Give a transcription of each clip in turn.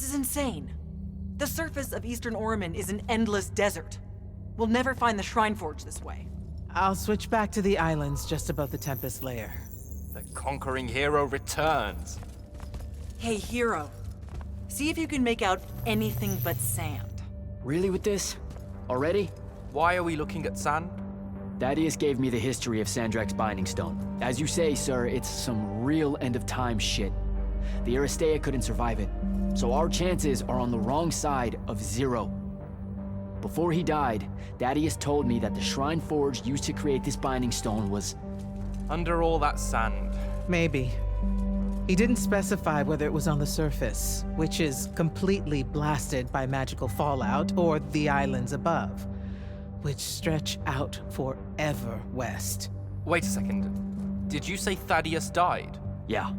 This is insane. The surface of Eastern Orman is an endless desert. We'll never find the Shrine Forge this way. I'll switch back to the islands just above the Tempest layer. The conquering hero returns. Hey, hero. See if you can make out anything but sand. Really with this? Already? Why are we looking at sand? Thaddeus gave me the history of Sandrak's Binding Stone. As you say, sir, it's some real end-of-time shit. The Aristea couldn't survive it, so our chances are on the wrong side of 0. Before he died, Thaddeus told me that the Shrine Forge used to create this Binding Stone was... Under all that sand. Maybe. He didn't specify whether it was on the surface, which is completely blasted by magical fallout, or the islands above, which stretch out forever west. Wait a second. Did you say Thaddeus died? Yeah,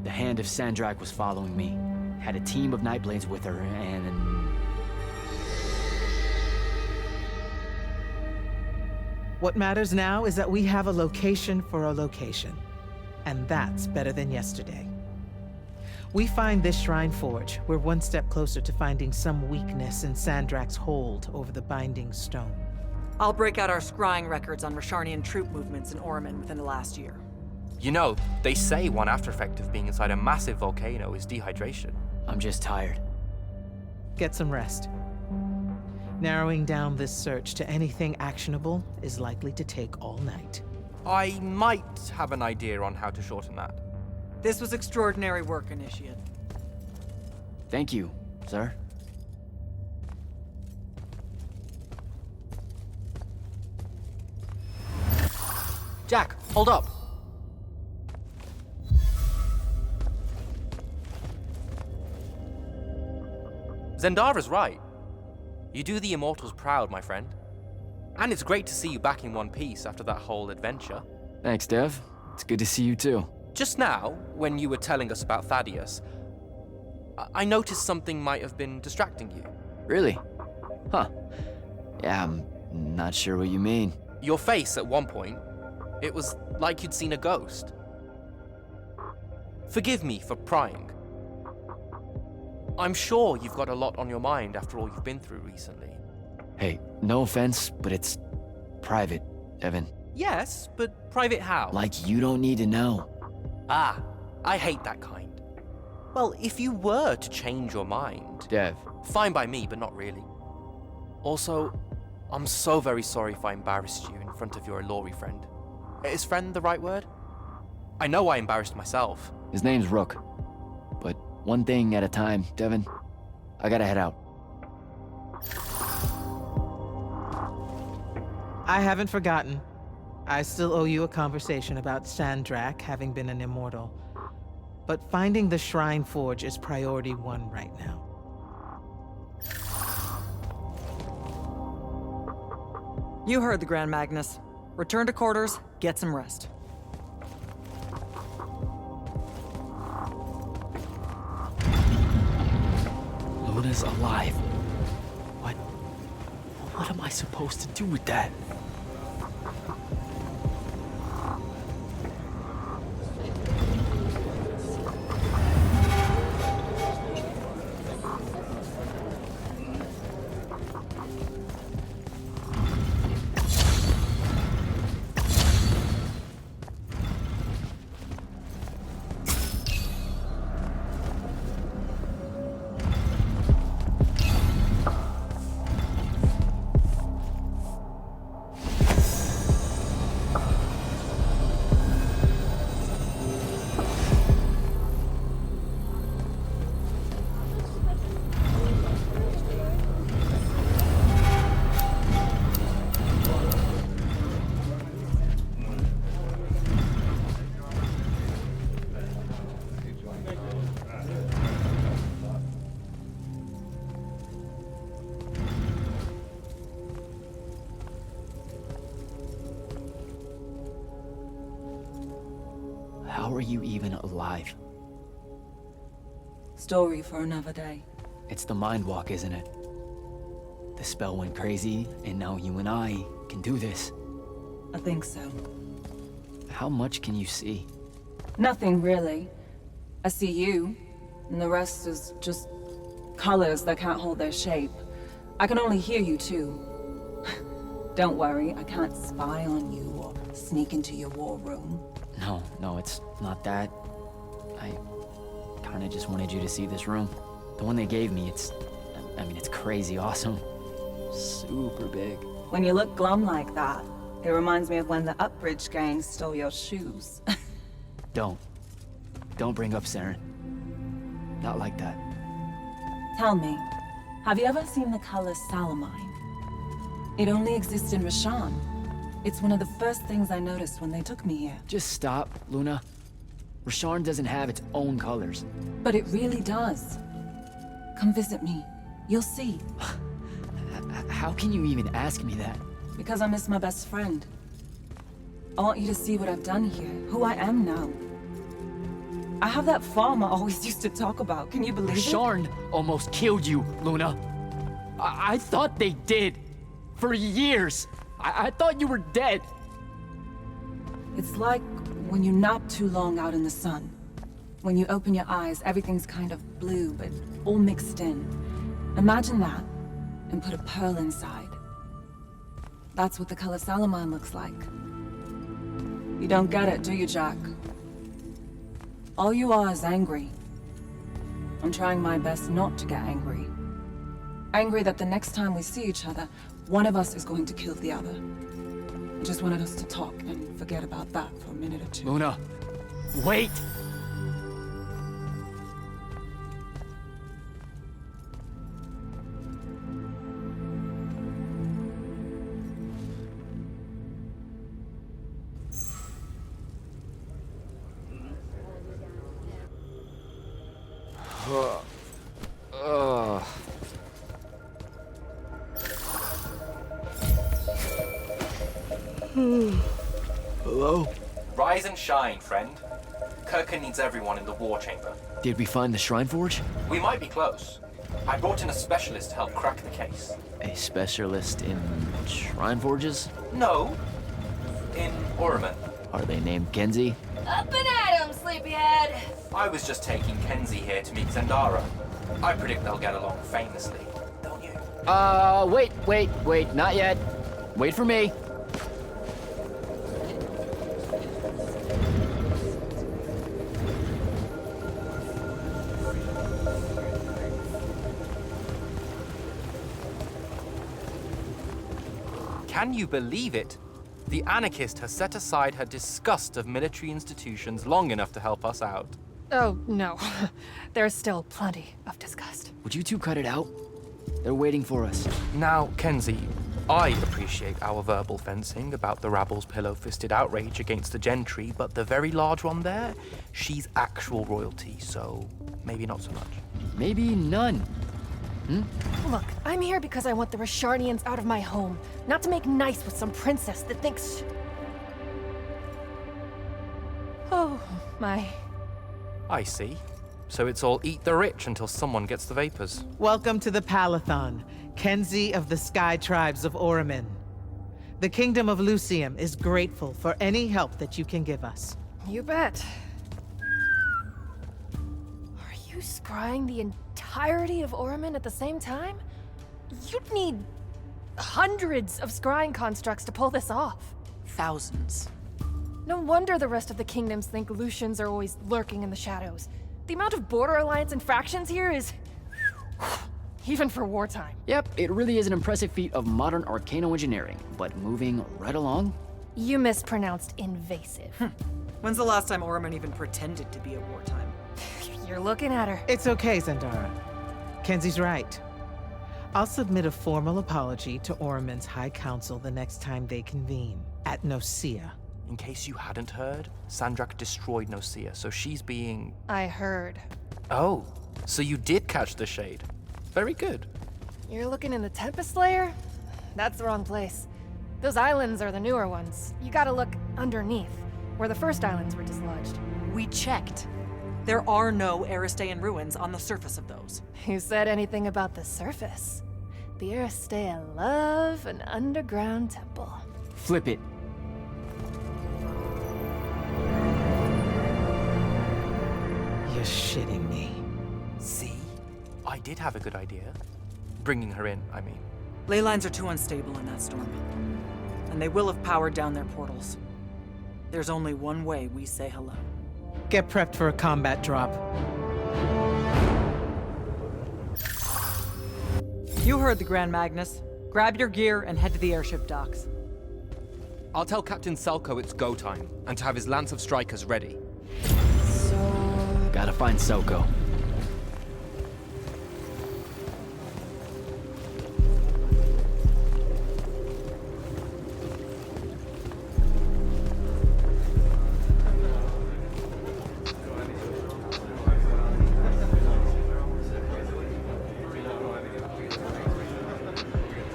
the Hand of Sandrak was following me. Had a team of Nightblades with her, and... What matters now is that we have a location for a location. And that's better than yesterday. We find this Shrine Forge, we're one step closer to finding some weakness in Sandrak's hold over the Binding Stone. I'll break out our scrying records on Rasharnian troop movements in Orman within the last year. You know, they say one after effect of being inside a massive volcano is dehydration. I'm just tired. Get some rest. Narrowing down this search to anything actionable is likely to take all night. I might have an idea on how to shorten that. This was extraordinary work, Initiate. Thank you, sir. Jack, hold up! Zendara's right. You do the Immortals proud, my friend. And it's great to see you back in one piece after that whole adventure. Thanks, Dev. It's good to see you too. Just now, when you were telling us about Thaddeus, I noticed something might have been distracting you. Really? Huh. Yeah, I'm not sure what you mean. Your face at one point, it was like you'd seen a ghost. Forgive me for prying. I'm sure you've got a lot on your mind after all you've been through recently. Hey, no offense, but it's private, Evan. Yes, but private how? Like you don't need to know. Ah, I hate that kind. Well, if you were to change your mind... Dev. Fine by me, but not really. Also, I'm so very sorry if I embarrassed you in front of your Ilori friend. Is friend the right word? I know I embarrassed myself. His name's Rook. But one thing at a time, Devin. I gotta head out. I haven't forgotten. I still owe you a conversation about Sandrak having been an immortal. But finding the Shrine Forge is priority 1 right now. You heard the Grand Magnus. Return to quarters, get some rest. Luna's alive. What am I supposed to do with that? How are you even alive? Story for another day. It's the Mind Walk, isn't it? The spell went crazy, and now you and I can do this. I think so. How much can you see? Nothing really. I see you, And the rest is just colors that can't hold their shape. I can only hear you too. Don't worry, I can't spy on you or sneak into your war room. No, it's not that. I kinda just wanted you to see this room. The one they gave me, it's crazy awesome. Super big. When you look glum like that, it reminds me of when the Upbridge gang stole your shoes. Don't bring up Saren. Not like that. Tell me, have you ever seen the color Salamine? It only exists in Rashan. It's one of the first things I noticed when they took me here. Just stop, Luna. Rasharn doesn't have its own colors. But it really does. Come visit me. You'll see. How can you even ask me that? Because I miss my best friend. I want you to see what I've done here, who I am now. I have that farm I always used to talk about. Can you believe it? Rasharn almost killed you, Luna. I thought they did. For years. I thought you were dead. It's like when you nap too long out in the sun. When you open your eyes, everything's kind of blue, but all mixed in. Imagine that, and put a pearl inside. That's what the color Salamine looks like. You don't get it, do you, Jack? All you are is angry. I'm trying my best not to get angry. Angry that the next time we see each other, one of us is going to kill the other. I just wanted us to talk and forget about that for a minute or two. Luna, wait! Hello? Rise and shine, friend. Kirka needs everyone in the war chamber. Did we find the Shrine Forge? We might be close. I brought in a specialist to help crack the case. A specialist in Shrine Forges? No, in Orman. Are they named Kenzie? Up and at 'em, sleepyhead! I was just taking Kenzie here to meet Zendara. I predict they'll get along famously, don't you? Wait, not yet. Wait for me. Can you believe it? The anarchist has set aside her disgust of military institutions long enough to help us out. Oh, no. There's still plenty of disgust. Would you two cut it out? They're waiting for us. Now, Kenzie, I appreciate our verbal fencing about the rabble's pillow-fisted outrage against the gentry, but the very large one there, she's actual royalty, so maybe not so much. Maybe none. Look, I'm here because I want the Rasharnians out of my home, not to make nice with some princess that thinks... Oh, my... I see. So it's all eat the rich until someone gets the vapors. Welcome to the Palathon, Kenzie of the Sky Tribes of Oramin. The Kingdom of Lucium is grateful for any help that you can give us. You bet. Are you scrying the entirety of Oramin at the same time? You'd need hundreds of scrying constructs to pull this off. Thousands. No wonder the rest of the kingdoms think Lucians are always lurking in the shadows. The amount of border alliance and factions here is... even for wartime. Yep, it really is an impressive feat of modern arcano engineering, but moving right along? You mispronounced invasive. When's the last time Orman even pretended to be at wartime? You're looking at her. It's okay, Zendara. Kenzie's right. I'll submit a formal apology to Oramin's High Council the next time they convene, at Nosea. In case you hadn't heard, Sandrak destroyed Nosea, so she's being... I heard. Oh, so you did catch the shade. Very good. You're looking in the Tempest Layer? That's the wrong place. Those islands are the newer ones. You gotta look underneath, where the first islands were dislodged. We checked. There are no Aristean ruins on the surface of those. Who said anything about the surface? The Aristea love an underground temple. Flip it. You're shitting me. See? I did have a good idea. Bringing her in, I mean. Ley lines are too unstable in that storm. And they will have powered down their portals. There's only one way we say hello. Get prepped for a combat drop. You heard the Grand Magnus. Grab your gear and head to the airship docks. I'll tell Captain Selko it's go time, and to have his Lance of Strikers ready. Gotta find Soko.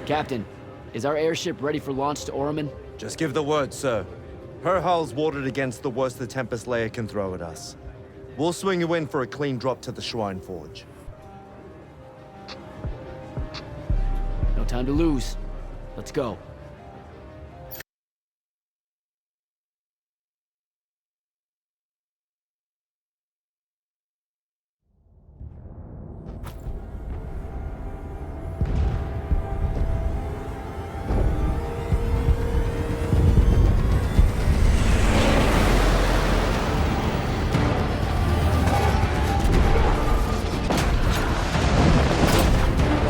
Captain, is our airship ready for launch to Orman? Just give the word, sir. Her hull's warded against the worst the Tempest Layer can throw at us. We'll swing you in for a clean drop to the Shrine Forge. No time to lose. Let's go.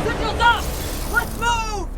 Signals up! Let's move!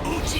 Uchi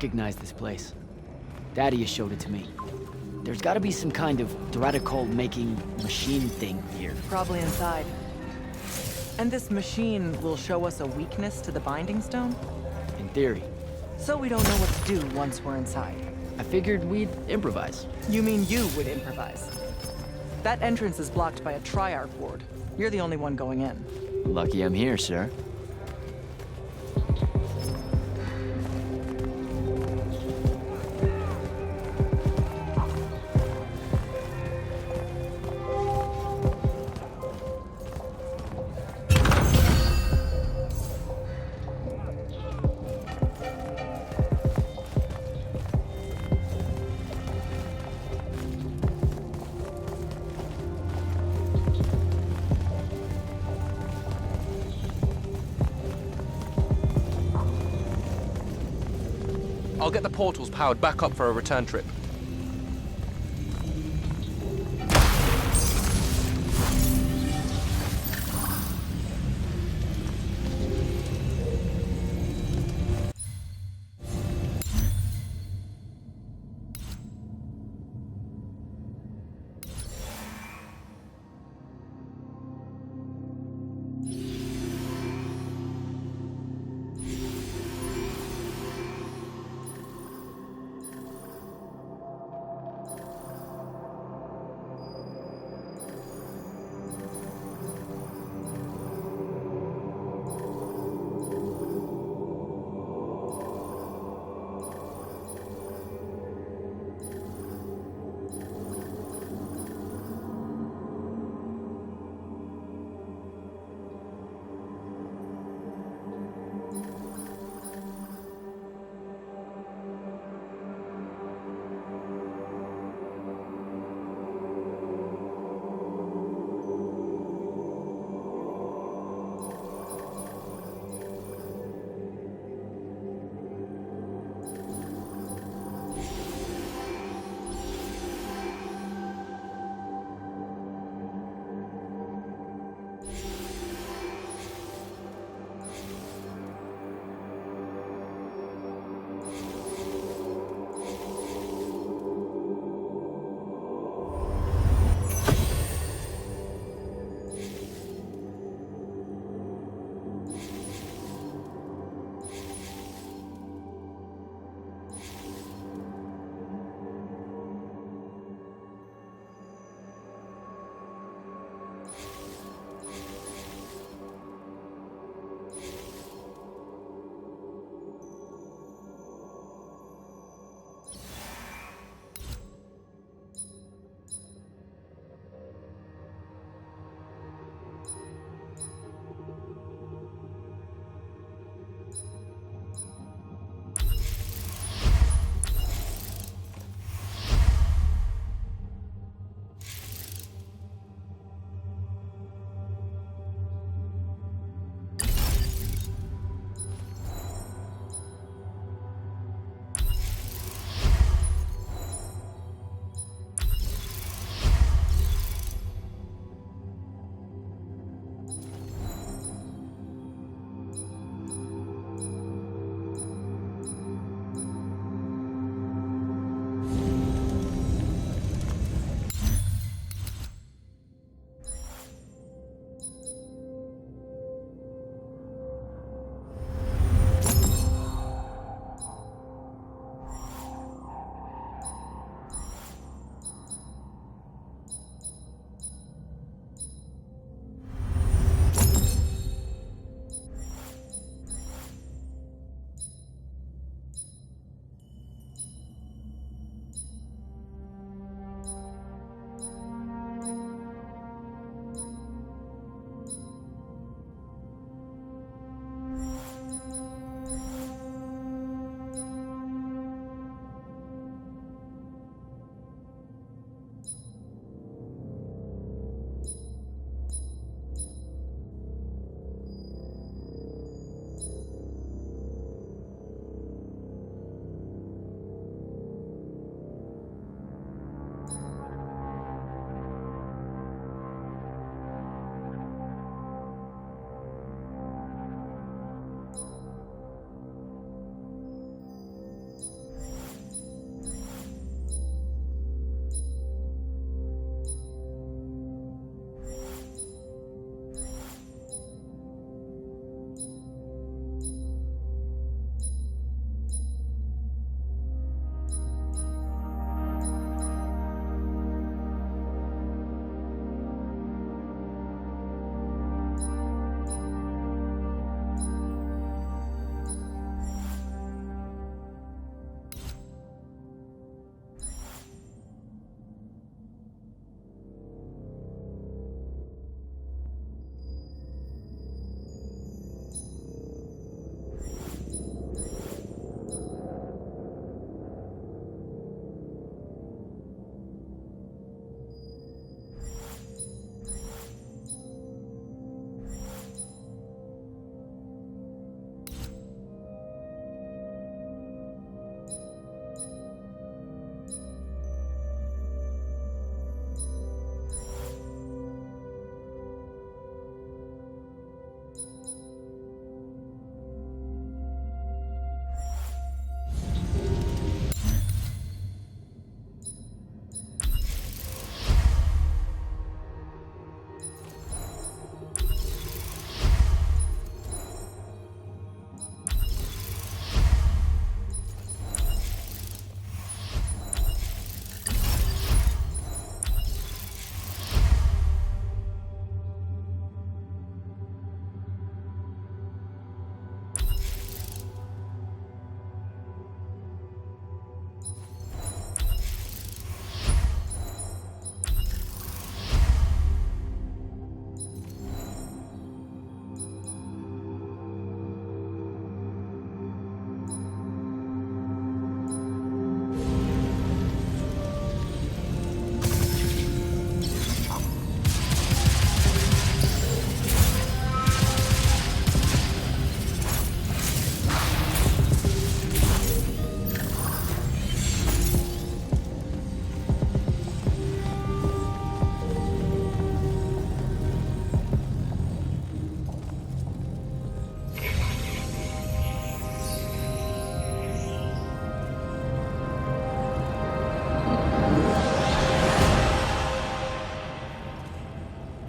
recognize this place. Daddy has showed it to me. There's gotta be some kind of Duratical-making machine thing here. Probably inside. And this machine will show us a weakness to the Binding Stone? In theory. So we don't know what to do once we're inside. I figured we'd improvise. You mean you would improvise? That entrance is blocked by a Triarch ward. You're the only one going in. Lucky I'm here, sir. I'll get the portals powered back up for a return trip.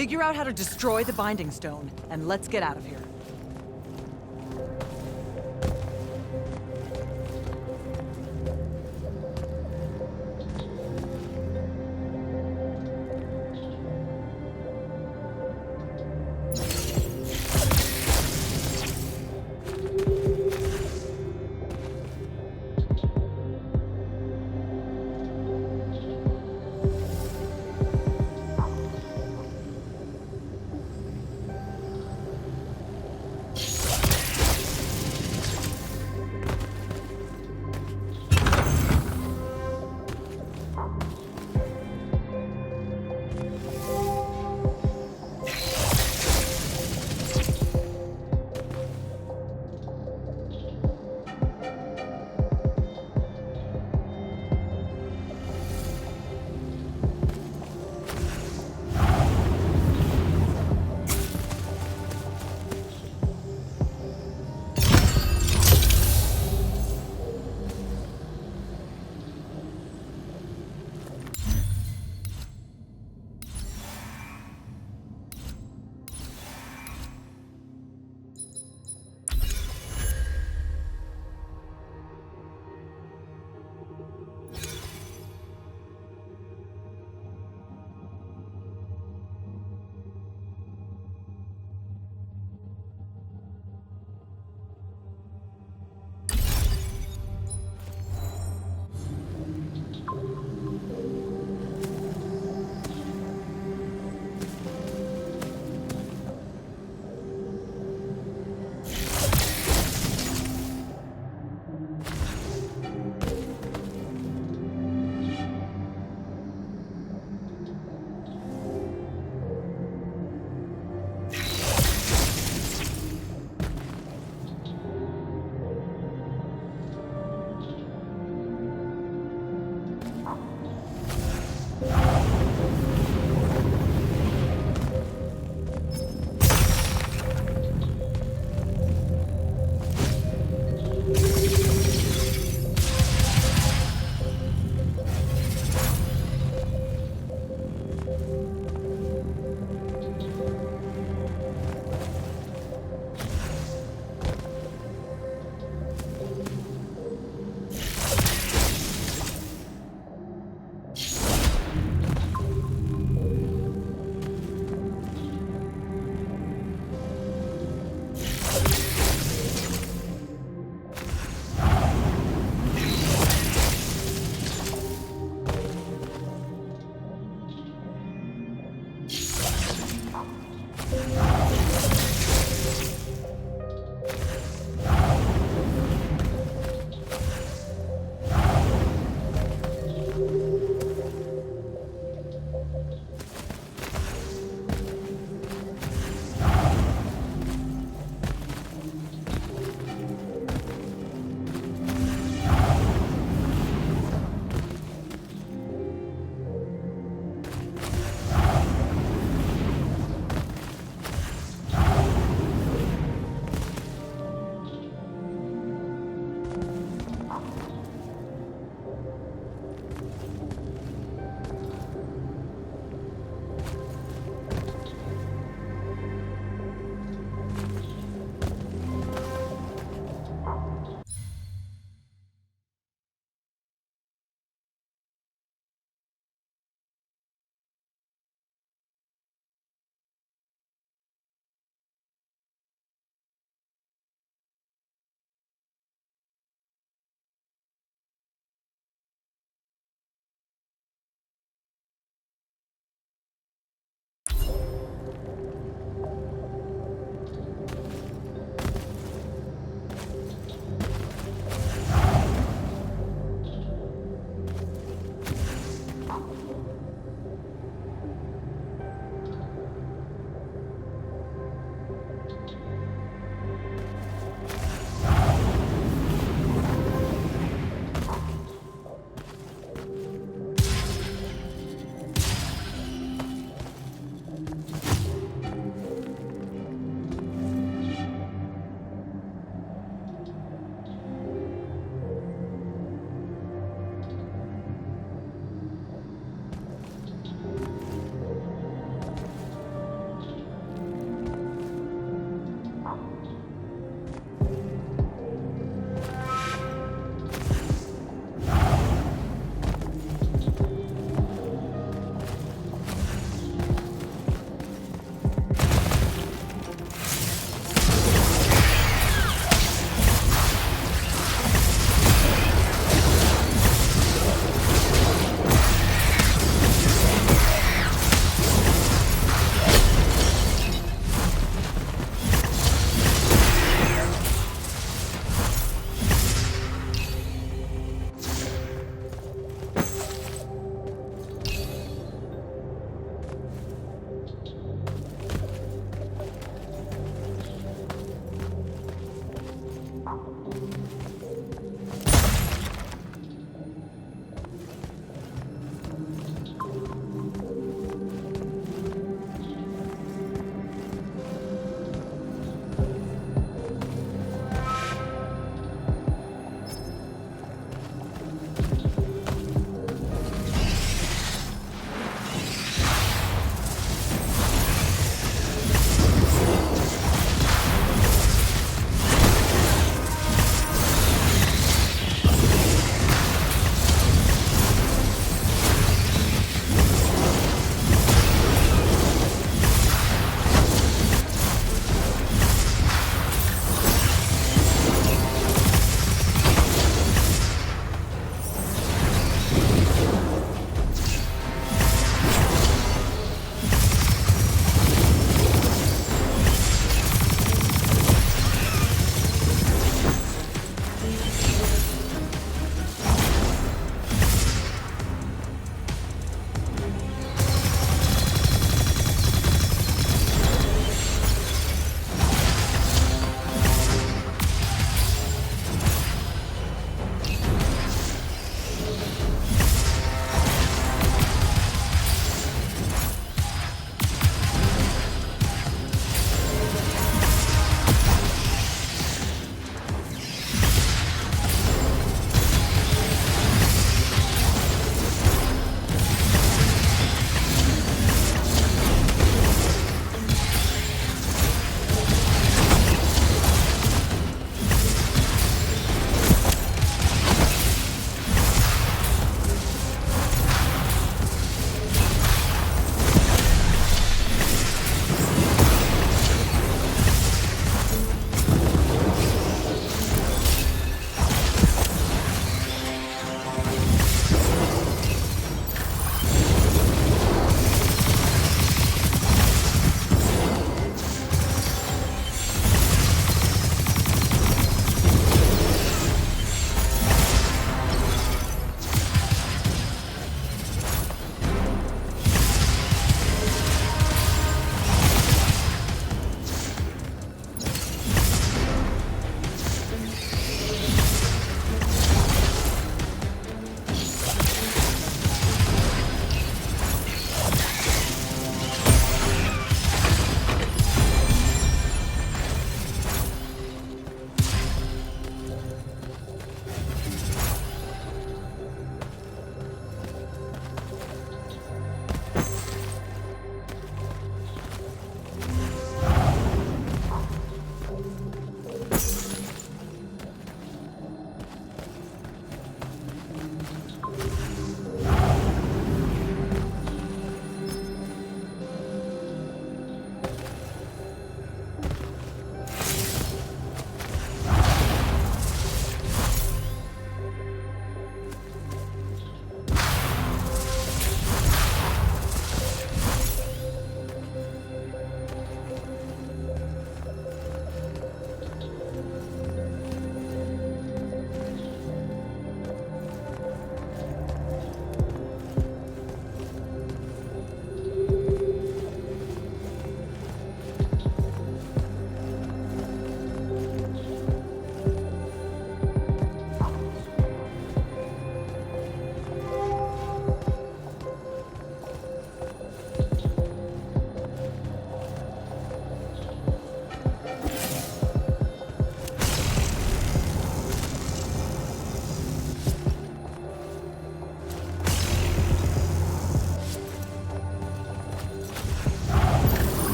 Figure out how to destroy the Binding Stone, and let's get out of here.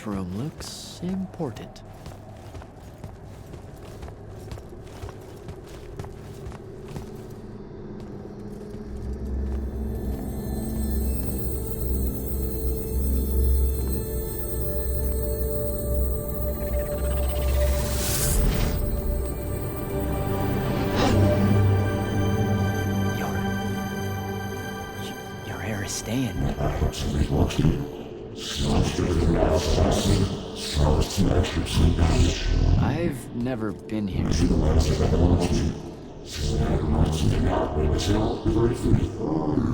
This room looks important. Your hair is staying. I've never been here.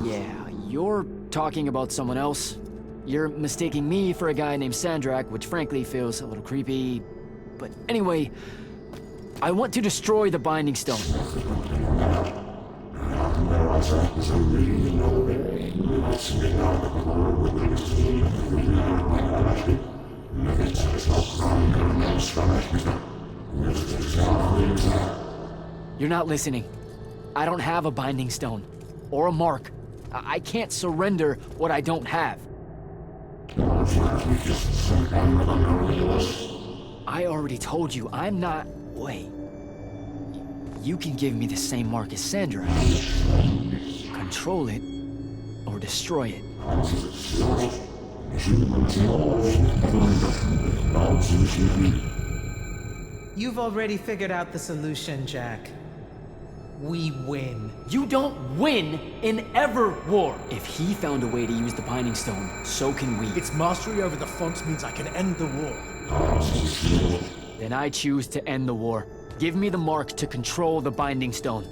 Yeah, you're talking about someone else. You're mistaking me for a guy named Sandrak, which frankly feels a little creepy. But anyway, I want to destroy the Binding Stone. You're not listening. I don't have a Binding Stone. Or a mark. I can't surrender what I don't have. I already told you, I'm not... Wait. You can give me the same mark as Sandra. Control it, or destroy it. You've already figured out the solution, Jack. We win. You don't win in ever war. If he found a way to use the Binding Stone, so can we. Its mastery over the fonts means I can end the war. Then I choose to end the war. Give me the mark to control the Binding Stone.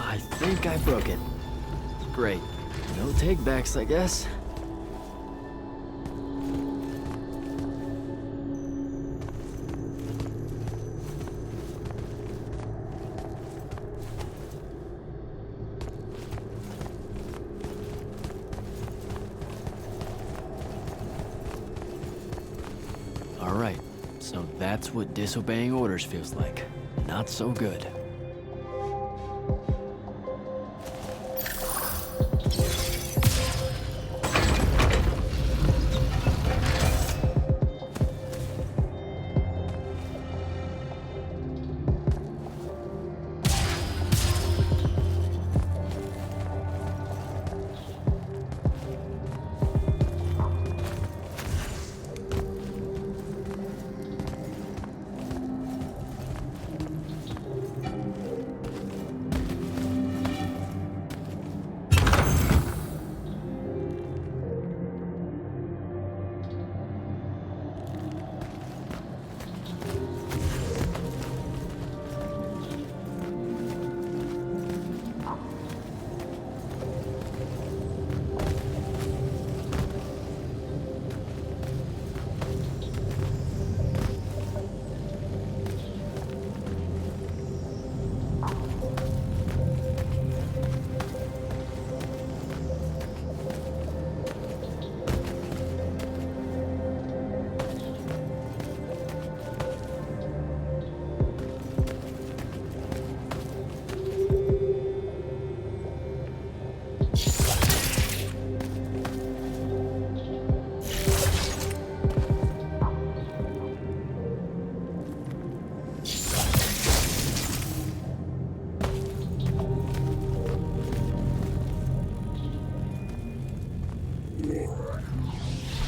I think I broke it. Great. No takebacks, I guess. All right, so that's what disobeying orders feels like. Not so good.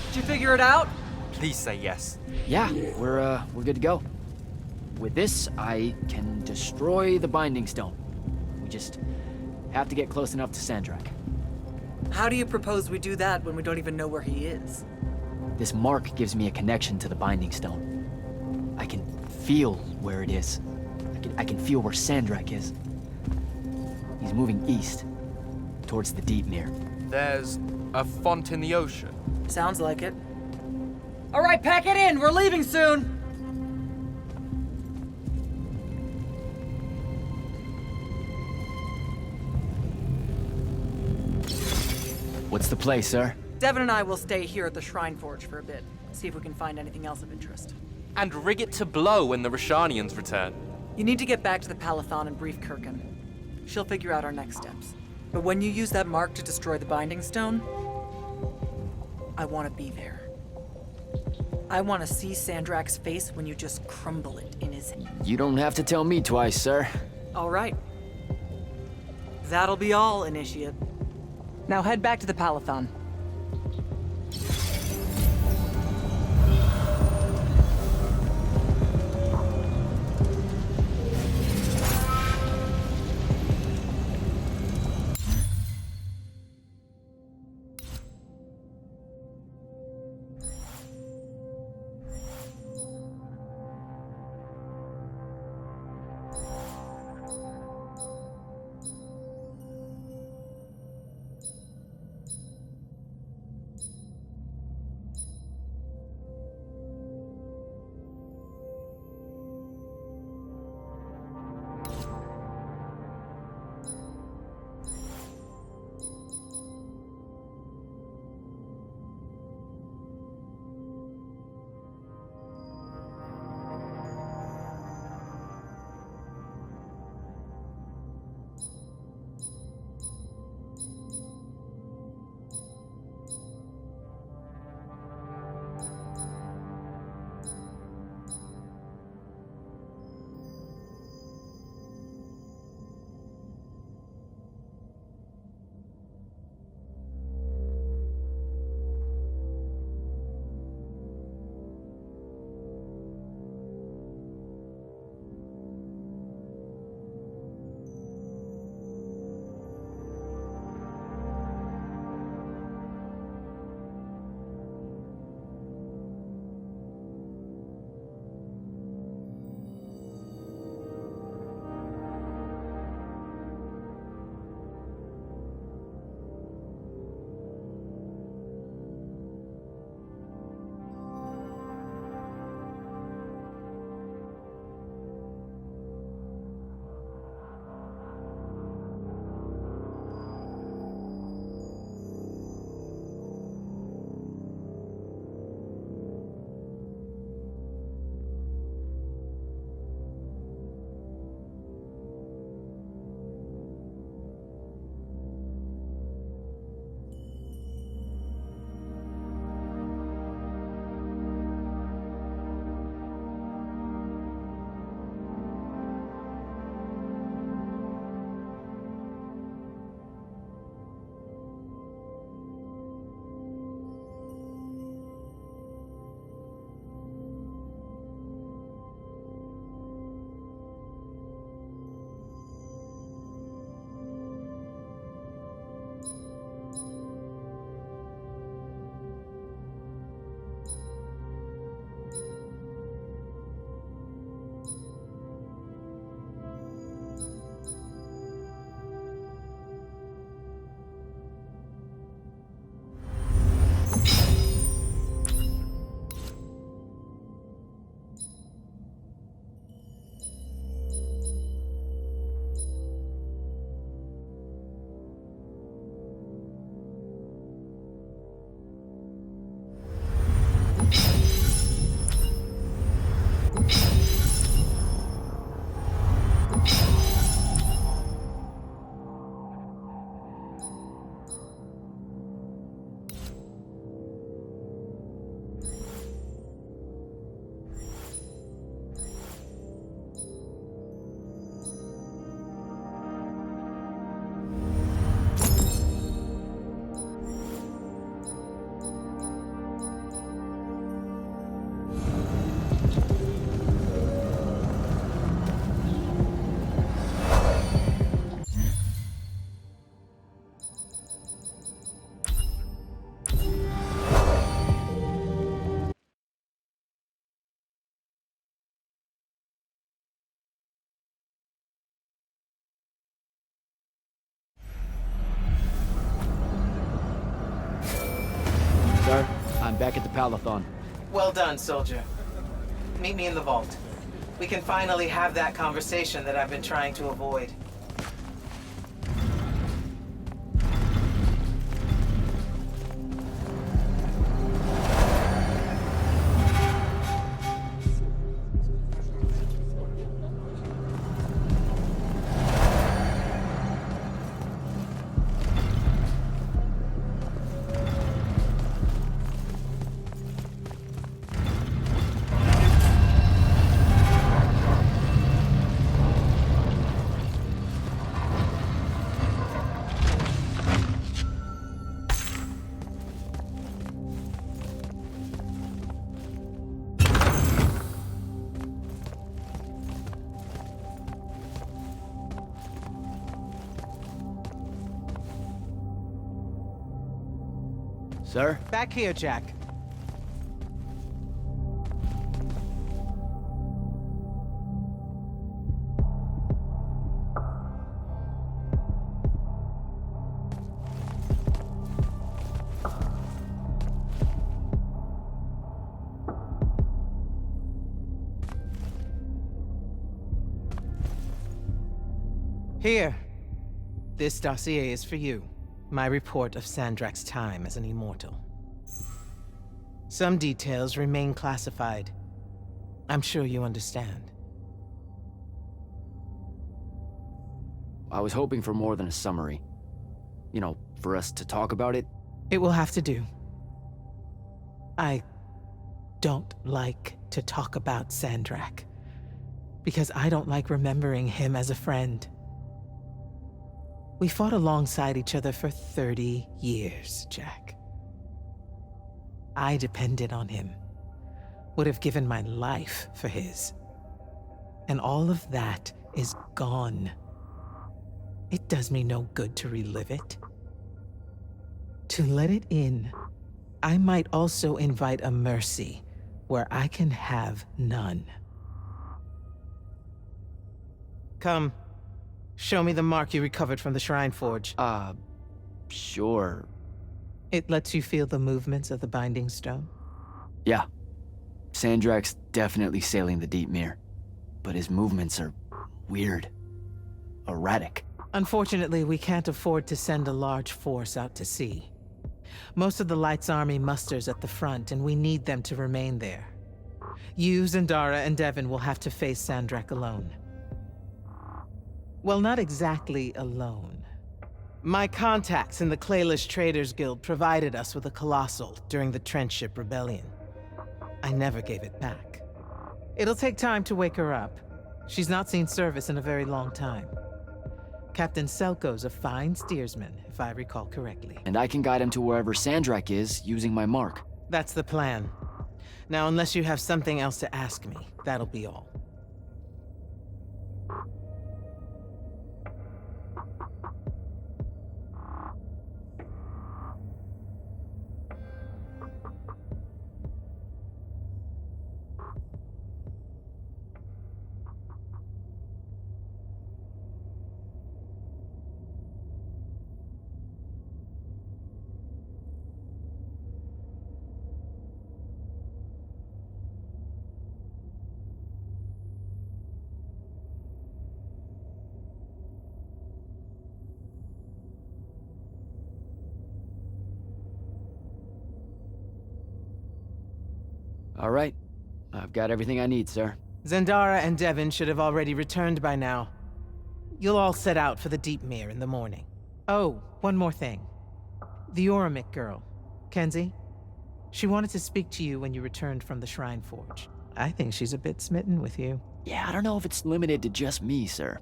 Did you figure it out? Please say yes. Yeah, we're good to go. With this, I can destroy the Binding Stone. We just have to get close enough to Sandrak. How do you propose we do that when we don't even know where he is? This mark gives me a connection to the Binding Stone. I can feel where it is. I can feel where Sandrak is. He's moving east, towards the deep mirror. There's a font in the ocean. Sounds like it. All right, pack it in. We're leaving soon. What's the play, sir? Devin and I will stay here at the Shrine Forge for a bit. See if we can find anything else of interest. And rig it to blow when the Rashanians return. You need to get back to the Palathon and brief Kirkin. She'll figure out our next steps. But when you use that mark to destroy the Binding Stone, I want to be there. I want to see Sandrak's face when you just crumble it in his hand. You don't have to tell me twice, sir. All right. That'll be all, Initiate. Now head back to the Palathon. Sir, I'm back at the Palathon. Well done, soldier. Meet me in the vault. We can finally have that conversation that I've been trying to avoid. Sir? Back here, Jack. Here. This dossier is for you. My report of Sandrak's time as an immortal. Some details remain classified. I'm sure you understand. I was hoping for more than a summary. You know, for us to talk about it. It will have to do. I don't like to talk about Sandrak, because I don't like remembering him as a friend. We fought alongside each other for 30 years, Jack. I depended on him. Would have given my life for his. And all of that is gone. It does me no good to relive it. To let it in, I might also invite a mercy where I can have none. Come. Show me the mark you recovered from the Shrine Forge. Sure. It lets you feel the movements of the Binding Stone? Yeah. Sandrak's definitely sailing the deep mirror. But his movements are weird. Erratic. Unfortunately, we can't afford to send a large force out to sea. Most of the Light's army musters at the front, and we need them to remain there. You, Zendara, and Devin will have to face Sandrak alone. Well, not exactly alone. My contacts in the Clayless Traders Guild provided us with a Colossal during the Trenchship Rebellion. I never gave it back. It'll take time to wake her up. She's not seen service in a very long time. Captain Selko's a fine steersman, if I recall correctly. And I can guide him to wherever Sandrak is using my mark. That's the plan. Now, unless you have something else to ask me, that'll be all. All right. I've got everything I need, sir. Zendara and Devin should have already returned by now. You'll all set out for the Deep Mere in the morning. Oh, one more thing. The Oromik girl, Kenzie. She wanted to speak to you when you returned from the Shrine Forge. I think she's a bit smitten with you. Yeah, I don't know if it's limited to just me, sir.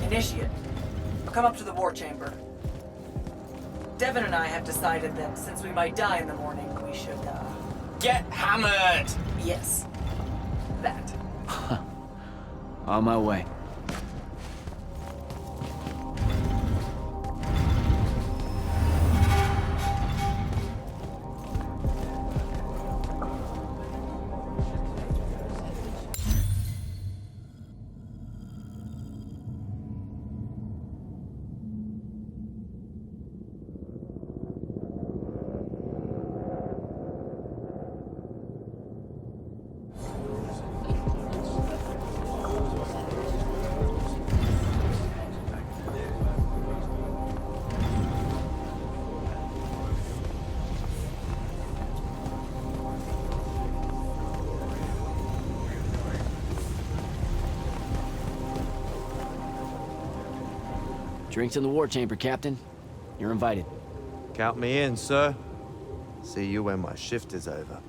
Initiate, come up to the war chamber. Devin and I have decided that since we might die in the morning, we should, Get hammered! yes. That. On my way. Drinks in the war chamber, Captain. You're invited. Count me in, sir. See you when my shift is over.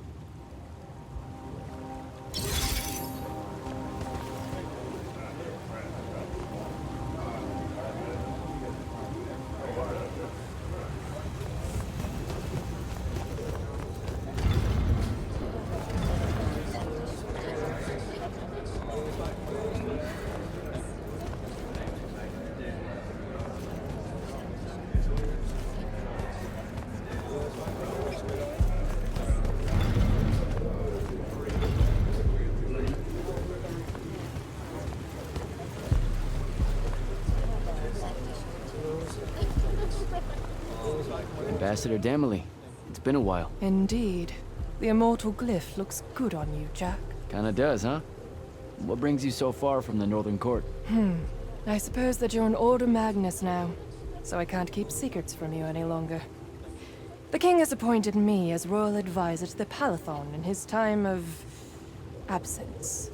Ambassador Damley, it's been a while. Indeed. The immortal glyph looks good on you, Jack. Kinda does, huh? What brings you so far from the Northern Court? I suppose that you're an Order Magnus now, so I can't keep secrets from you any longer. The king has appointed me as royal advisor to the Palathon in his time of absence.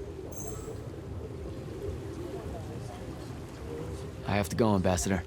I have to go, Ambassador.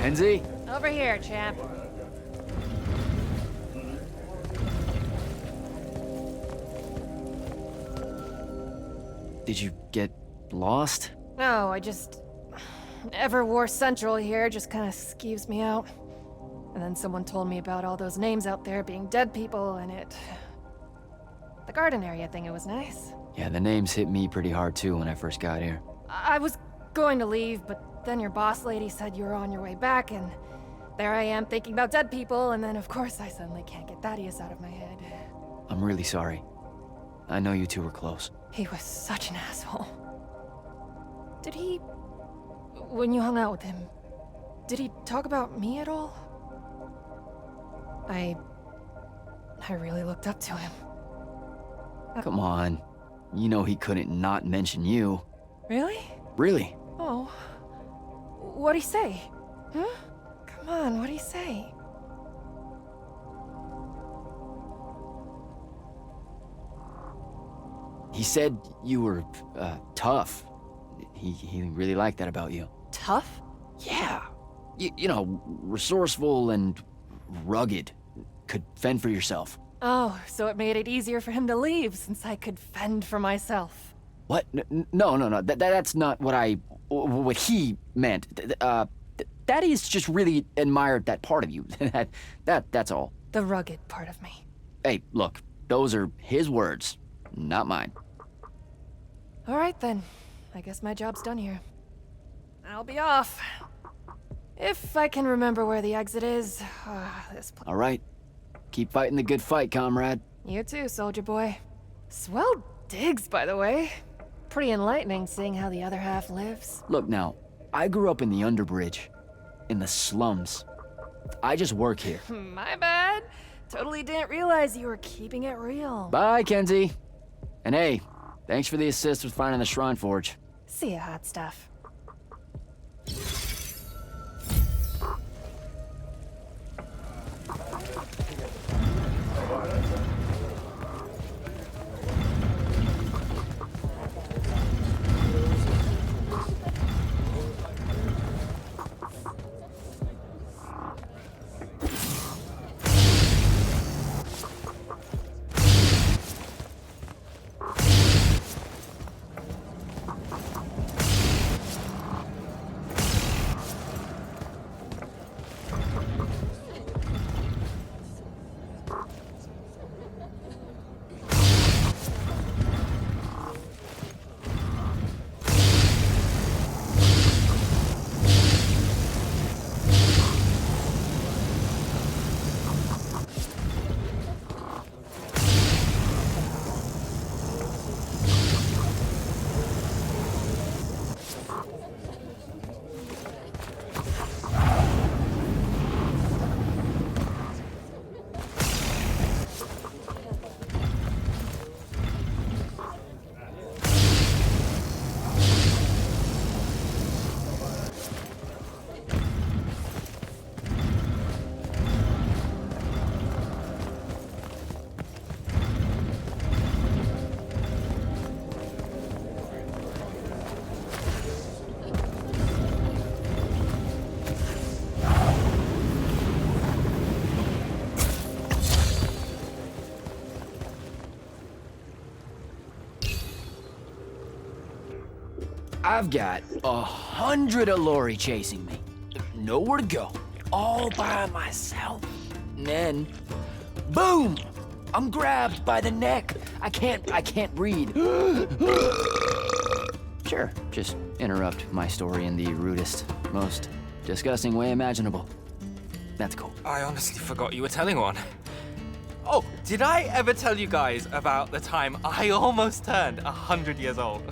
Kenzie? Over here, champ. Did you get lost? No, I just... Everwar Central here just kind of skeeves me out. And then someone told me about all those names out there being dead people, and it... The garden area thing, it was nice. Yeah, the names hit me pretty hard too when I first got here. I was going to leave, but then your boss lady said you were on your way back, and there I am thinking about dead people, and then of course I suddenly can't get Thaddeus out of my head. I'm really sorry. I know you two were close. He was such an asshole. Did he... When you hung out with him, did he talk about me at all? I really looked up to him. Come on. You know he couldn't not mention you. Really? Really? Oh. What'd he say? Huh? Come on, what'd he say? He said you were, tough. He really liked that about you. Tough? Yeah. You know, resourceful and rugged. Could fend for yourself. Oh, so it made it easier for him to leave since I could fend for myself. What? No. That's not what he meant. Thaddeus just really admired that part of you. That's all. The rugged part of me. Hey, look, those are his words, not mine. All right then. I guess my job's done here. I'll be off. If I can remember where the exit is. This place. All right. Keep fighting the good fight, comrade. You too, soldier boy. Swell digs, by the way. Pretty enlightening seeing how the other half lives. Look now, I grew up in the Underbridge. in the slums. I just work here. My bad. Totally didn't realize you were keeping it real. Bye, Kenzie. And hey, thanks for the assist with finding the Shrine Forge. See ya, hot stuff. I've got 100 Allori chasing me. Nowhere to go. All by myself. And then, boom! I'm grabbed by the neck. I can't breathe. Sure, just interrupt my story in the rudest, most disgusting way imaginable. That's cool. I honestly forgot you were telling one. Oh, did I ever tell you guys about the time I almost turned 100 years old?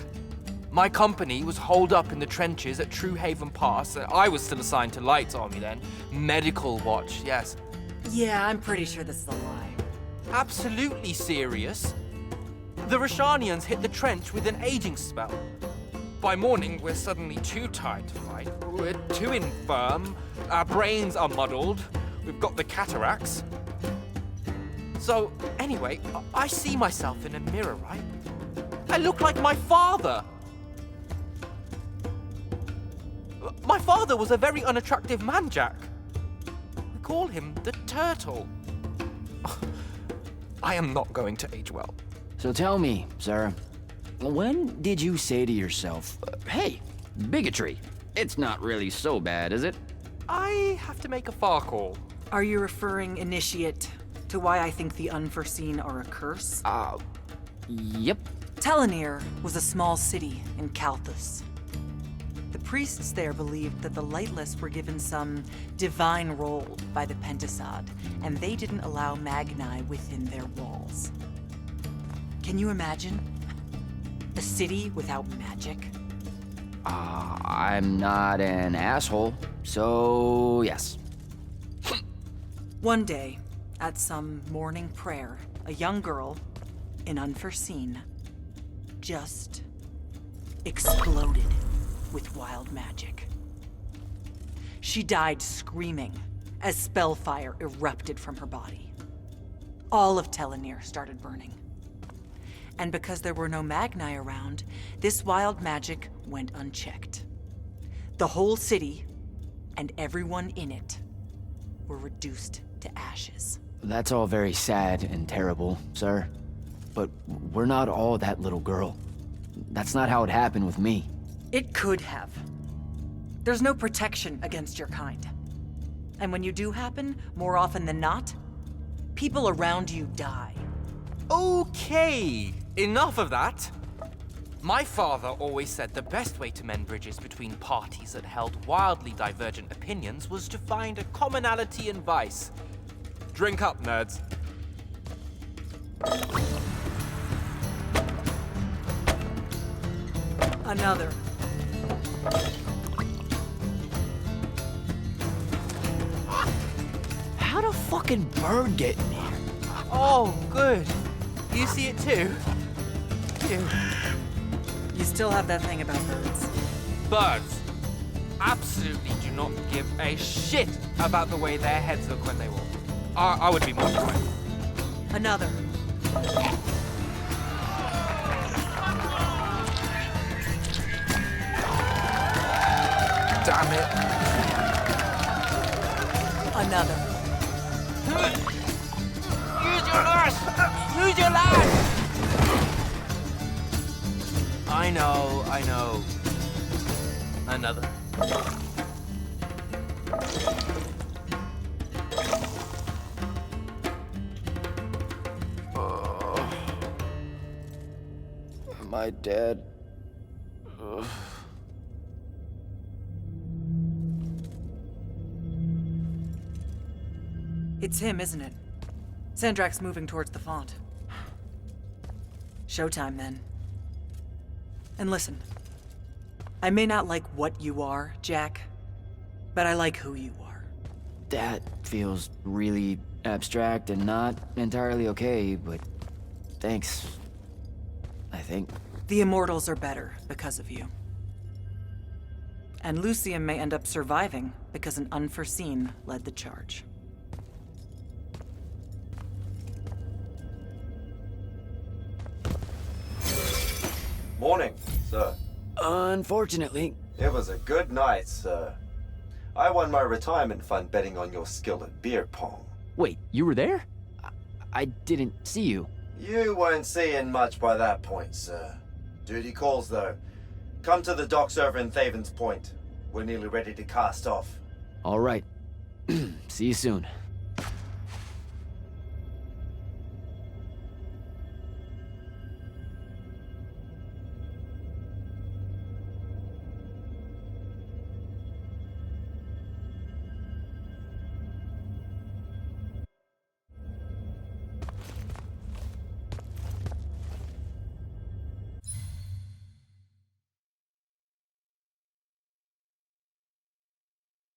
My company was holed up in the trenches at True Haven Pass. I was still assigned to Lights Army then. Medical watch, yes. Yeah, I'm pretty sure this is a lie. Absolutely serious. The Rashanians hit the trench with an aging spell. By morning, we're suddenly too tired to fight. We're too infirm. Our brains are muddled. We've got the cataracts. So, anyway, I see myself in a mirror, right? I look like my father. My father was a very unattractive man, Jack. We call him the Turtle. I am not going to age well. So tell me, Sarah, when did you say to yourself, hey, bigotry, it's not really so bad, is it? I have to make a far call. Are you referring, Initiate, to why I think the unforeseen are a curse? Yep. Telenir was a small city in Kalthus. The priests there believed that the Lightless were given some divine role by the Pentasod, and they didn't allow Magni within their walls. Can you imagine? A city without magic? I'm not an asshole, so yes. One day, at some morning prayer, a young girl, in Unforeseen, just exploded with wild magic. She died screaming as spellfire erupted from her body. All of Telenir started burning. And because there were no Magni around, this wild magic went unchecked. The whole city, and everyone in it, were reduced to ashes. That's all very sad and terrible, sir. But we're not all that little girl. That's not how it happened with me. It could have. There's no protection against your kind. And when you do happen, more often than not, people around you die. Okay, enough of that. My father always said the best way to mend bridges between parties that held wildly divergent opinions was to find a commonality in vice. Drink up, nerds. a fucking bird get in here? Oh, good. You see it too? You still have that thing about birds. Birds absolutely do not give a shit about the way their heads look when they walk. I would be mortified. Another. Damn it. Another. Use your lash! Use your lash! I know. Another. Am I dead? Ugh. It's him, isn't it? Sandrak's moving towards the font. Showtime, then. And listen, I may not like what you are, Jack, but I like who you are. That feels really abstract and not entirely okay, but thanks. I think. The Immortals are better because of you. And Lucium may end up surviving because an unforeseen led the charge. Morning, sir. Unfortunately. It was a good night, sir. I won my retirement fund betting on your skill at beer pong. Wait, you were there? I didn't see you. You weren't seeing much by that point, sir. Duty calls, though. Come to the docks over in Thaven's Point. We're nearly ready to cast off. All right. See you soon.